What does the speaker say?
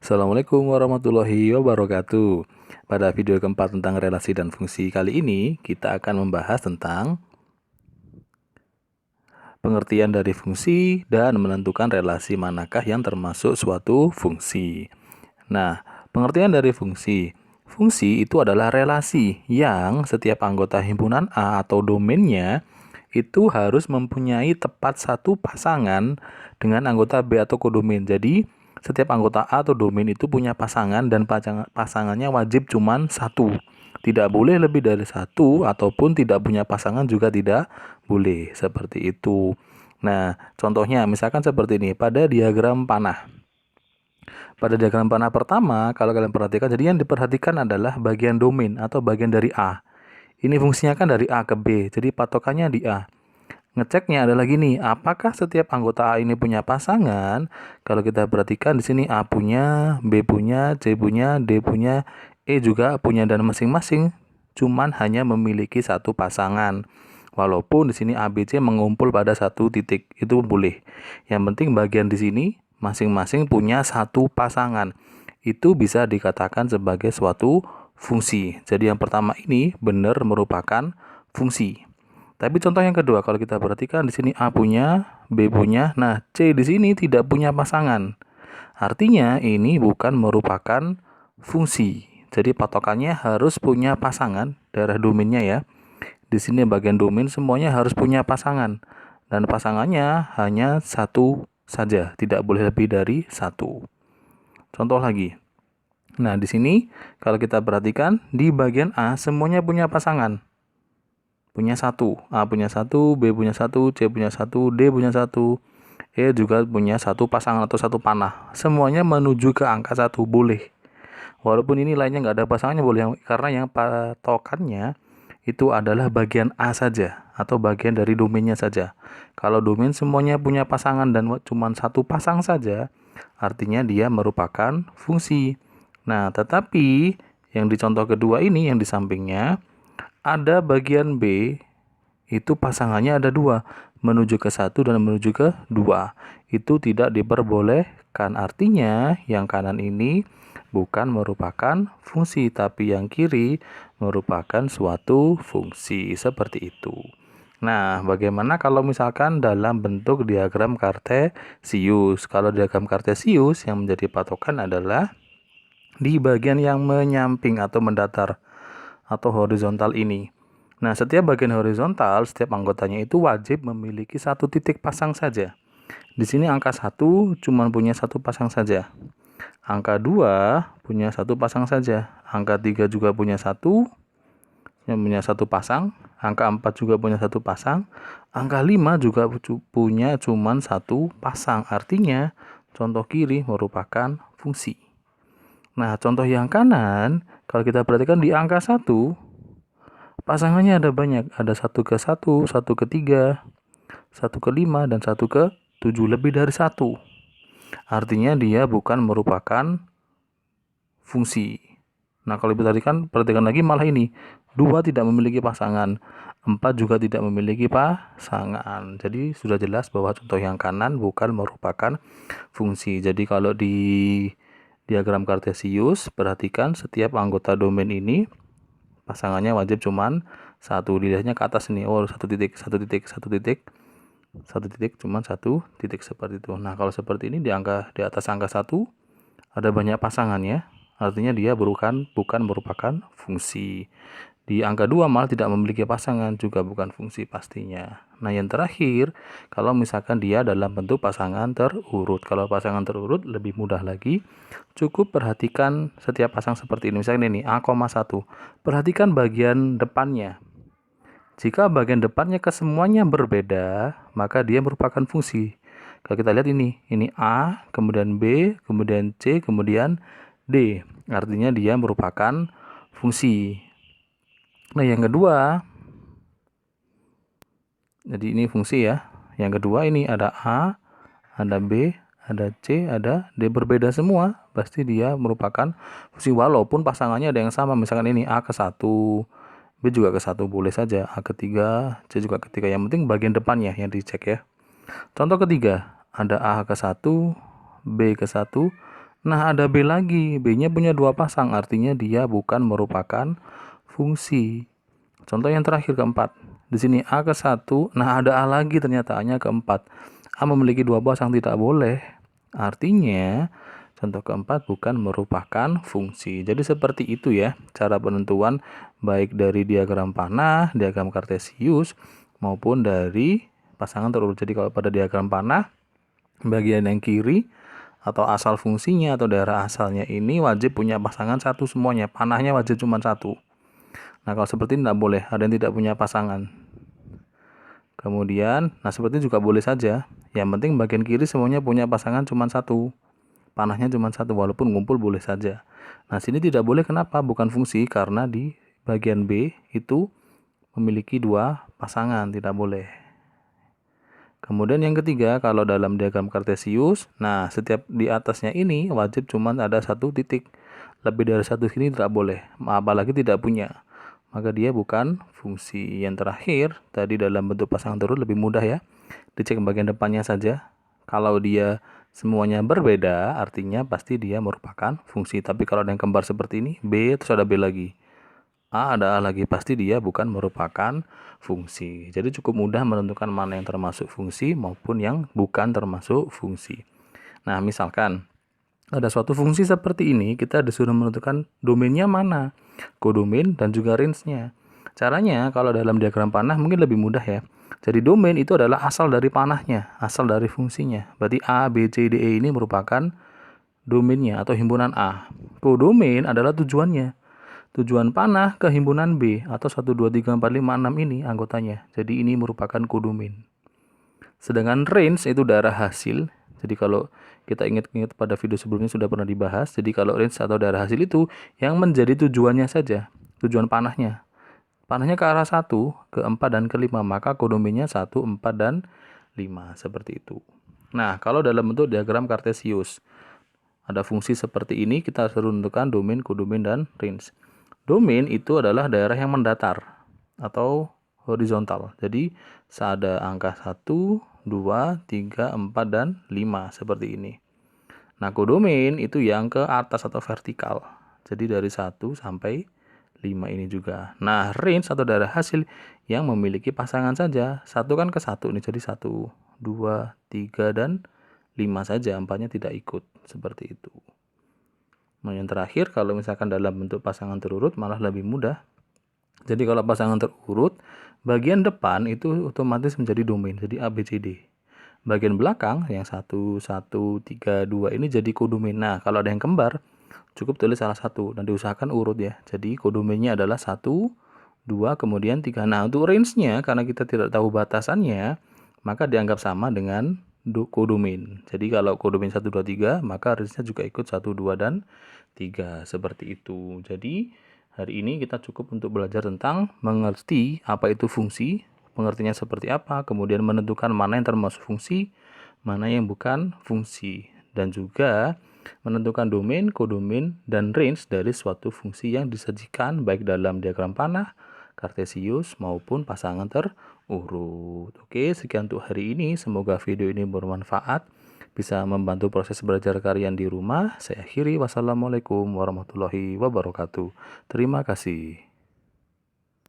Assalamualaikum warahmatullahi wabarakatuh. Pada video keempat tentang relasi dan fungsi kali ini, kita akan membahas tentang pengertian dari fungsi dan menentukan relasi manakah yang termasuk suatu fungsi. Nah, pengertian dari fungsi. Fungsi itu adalah relasi yang setiap anggota himpunan A atau domainnya itu harus mempunyai tepat satu pasangan dengan anggota B atau kodomain. Jadi, setiap anggota A atau domain itu punya pasangan dan pasangannya wajib cuma satu. Tidak boleh lebih dari satu ataupun tidak punya pasangan juga tidak boleh. Seperti itu. Nah, contohnya misalkan seperti ini pada diagram panah. Pada diagram panah pertama, kalau kalian perhatikan, jadi yang diperhatikan adalah bagian domain atau bagian dari A. Ini fungsinya kan dari A ke B, jadi patokannya di A. Ngeceknya adalah gini, apakah setiap anggota A ini punya pasangan? Kalau kita perhatikan di sini A punya, B punya, C punya, D punya, E juga punya, dan masing-masing cuman hanya memiliki satu pasangan. Walaupun di sini A, B, C mengumpul pada satu titik, itu boleh. Yang penting bagian di sini masing-masing punya satu pasangan. Itu bisa dikatakan sebagai suatu fungsi. Jadi yang pertama ini benar merupakan fungsi. Tapi contoh yang kedua, kalau kita perhatikan di sini A punya, B punya, nah C di sini tidak punya pasangan. Artinya ini bukan merupakan fungsi. Jadi patokannya harus punya pasangan, daerah domainnya ya. Di sini bagian domain semuanya harus punya pasangan. Dan pasangannya hanya satu saja, tidak boleh lebih dari satu. Contoh lagi. Nah, di sini kalau kita perhatikan di bagian A semuanya punya pasangan. Punya satu, A punya satu, B punya satu, C punya satu, D punya satu, E juga punya satu pasangan atau satu panah. Semuanya menuju ke angka satu, boleh. Walaupun ini lainnya nggak ada pasangannya boleh, karena yang patokannya itu adalah bagian A saja atau bagian dari domainnya saja. Kalau domain semuanya punya pasangan dan cuma satu pasang saja, artinya dia merupakan fungsi. Nah, tetapi yang di contoh kedua ini yang di sampingnya ada bagian B, itu pasangannya ada dua, menuju ke satu dan menuju ke dua. Itu tidak diperbolehkan. Artinya yang kanan ini bukan merupakan fungsi, tapi yang kiri merupakan suatu fungsi. Seperti itu. Nah, bagaimana kalau misalkan dalam bentuk diagram kartesius? Kalau diagram kartesius yang menjadi patokan adalah di bagian yang menyamping atau mendatar atau horizontal ini. Nah, setiap bagian horizontal, setiap anggotanya itu wajib memiliki satu titik pasang saja. Di sini angka 1 cuma punya satu pasang saja. Angka 2 punya satu pasang saja. Angka 3 juga punya satu, yang punya satu pasang. Angka 4 juga punya satu pasang. Angka 5 juga punya cuma satu pasang. Artinya, contoh kiri merupakan fungsi. Nah, contoh yang kanan, kalau kita perhatikan di angka 1, pasangannya ada banyak. Ada 1 ke 1, 1 ke 3, 1 ke 5, dan 1 ke 7. Lebih dari 1. Artinya dia bukan merupakan fungsi. Nah, kalau perhatikan lagi malah ini. 2 tidak memiliki pasangan. 4 juga tidak memiliki pasangan. Jadi sudah jelas bahwa contoh yang kanan bukan merupakan fungsi. Jadi kalau di diagram kartesius, perhatikan setiap anggota domain ini pasangannya wajib cuman satu. Dilihatnya ke atas ini, oh satu titik, satu titik, satu titik, satu titik, cuman satu titik, seperti itu. Nah, kalau seperti ini di atas angka 1 ada banyak pasangannya, artinya dia bukan merupakan fungsi. Di angka 2 malah tidak memiliki pasangan, juga bukan fungsi pastinya. Nah, yang terakhir, kalau misalkan dia dalam bentuk pasangan terurut. Kalau pasangan terurut lebih mudah lagi. Cukup perhatikan setiap pasang seperti ini. Misalnya ini A, 1. Perhatikan bagian depannya. Jika bagian depannya kesemuanya berbeda, maka dia merupakan fungsi. Kalau kita lihat ini A, kemudian B, kemudian C, kemudian D. Artinya dia merupakan fungsi. Nah, yang kedua, jadi ini fungsi ya. Yang kedua ini ada A, ada B, ada C, ada D, berbeda semua. Pasti dia merupakan fungsi walaupun pasangannya ada yang sama. Misalkan ini A ke 1, B juga ke 1, boleh saja. A ke 3, C juga ke 3. Yang penting bagian depannya yang dicek ya. Contoh ketiga, ada A ke 1, B ke 1. Nah, ada B lagi. B-nya punya dua pasang, artinya dia bukan merupakan fungsi. Contoh yang terakhir keempat. Di sini A ke 1, nah ada A lagi ternyata A-nya keempat. A memiliki dua pasang, tidak boleh. Artinya, contoh keempat bukan merupakan fungsi. Jadi seperti itu ya, cara penentuan baik dari diagram panah, diagram kartesius, maupun dari pasangan terurut. Jadi kalau pada diagram panah, bagian yang kiri atau asal fungsinya atau daerah asalnya ini wajib punya pasangan satu semuanya. Panahnya wajib cuma satu. Nah, kalau seperti ini tidak boleh, ada yang tidak punya pasangan. Kemudian, nah seperti ini juga boleh saja. Yang penting bagian kiri semuanya punya pasangan cuma satu. Panahnya cuma satu, walaupun ngumpul boleh saja. Nah, sini tidak boleh, kenapa? Bukan fungsi, karena di bagian B itu memiliki dua pasangan, tidak boleh. Kemudian yang ketiga, kalau dalam diagram kartesius, nah setiap di atasnya ini wajib cuma ada satu titik. Lebih dari satu sini tidak boleh, apalagi tidak punya. Maka dia bukan fungsi. Yang terakhir, tadi dalam bentuk pasangan terurut lebih mudah ya. Dicek bagian depannya saja. Kalau dia semuanya berbeda, artinya pasti dia merupakan fungsi. Tapi kalau ada yang kembar seperti ini, B terus ada B lagi, A ada A lagi, pasti dia bukan merupakan fungsi. Jadi cukup mudah menentukan mana yang termasuk fungsi maupun yang bukan termasuk fungsi. Nah, misalkan ada suatu fungsi seperti ini, kita disuruh menentukan domainnya mana, kodomain dan juga range-nya. Caranya kalau dalam diagram panah mungkin lebih mudah ya. Jadi domain itu adalah asal dari panahnya, asal dari fungsinya. Berarti A, B, C, D, E ini merupakan domainnya atau himpunan A. Kodomain adalah tujuannya. Tujuan panah ke himpunan B atau 1, 2, 3, 4, 5, 6 ini anggotanya. Jadi ini merupakan kodomain. Sedangkan range itu daerah hasil. Jadi kalau kita ingat-ingat pada video sebelumnya sudah pernah dibahas. Jadi kalau range atau daerah hasil itu yang menjadi tujuannya saja, tujuan panahnya. Panahnya ke arah 1, ke 4, dan ke 5, maka kodomainnya 1, 4, dan 5. Seperti itu. Nah, kalau dalam bentuk diagram kartesius, ada fungsi seperti ini, kita harus menentukan domain, kodomain, dan range. Domain itu adalah daerah yang mendatar atau horizontal. Jadi ada angka 1, 2, 3, 4, dan 5 seperti ini. Nah, kodomain itu yang ke atas atau vertikal. Jadi dari 1 sampai 5 ini juga. Nah, range atau daerah hasil yang memiliki pasangan saja. 1 kan ke 1 ini, jadi 1, 2, 3, dan 5 saja. 4-nya tidak ikut. Seperti itu. Nah, yang terakhir, kalau misalkan dalam bentuk pasangan terurut malah lebih mudah. Jadi kalau pasangan terurut, bagian depan itu otomatis menjadi domain, jadi A, B, C, D. Bagian belakang yang 1, 1, 3, 2 ini jadi kodomain. Nah, kalau ada yang kembar, cukup tulis salah satu dan diusahakan urut ya. Jadi kodomainnya adalah 1, 2, kemudian 3. Nah, untuk range-nya karena kita tidak tahu batasannya, maka dianggap sama dengan kodomain. Jadi kalau kodomain 1, 2, 3, maka range-nya juga ikut 1, 2, dan 3. Seperti itu. Jadi hari ini kita cukup untuk belajar tentang mengerti apa itu fungsi, pengertiannya seperti apa, kemudian menentukan mana yang termasuk fungsi, mana yang bukan fungsi, dan juga menentukan domain, kodomain, dan range dari suatu fungsi yang disajikan baik dalam diagram panah, kartesius, maupun pasangan terurut. Oke, sekian untuk hari ini. Semoga video ini bermanfaat, bisa membantu proses belajar kalian di rumah. Saya akhiri. Wassalamualaikum warahmatullahi wabarakatuh. Terima kasih.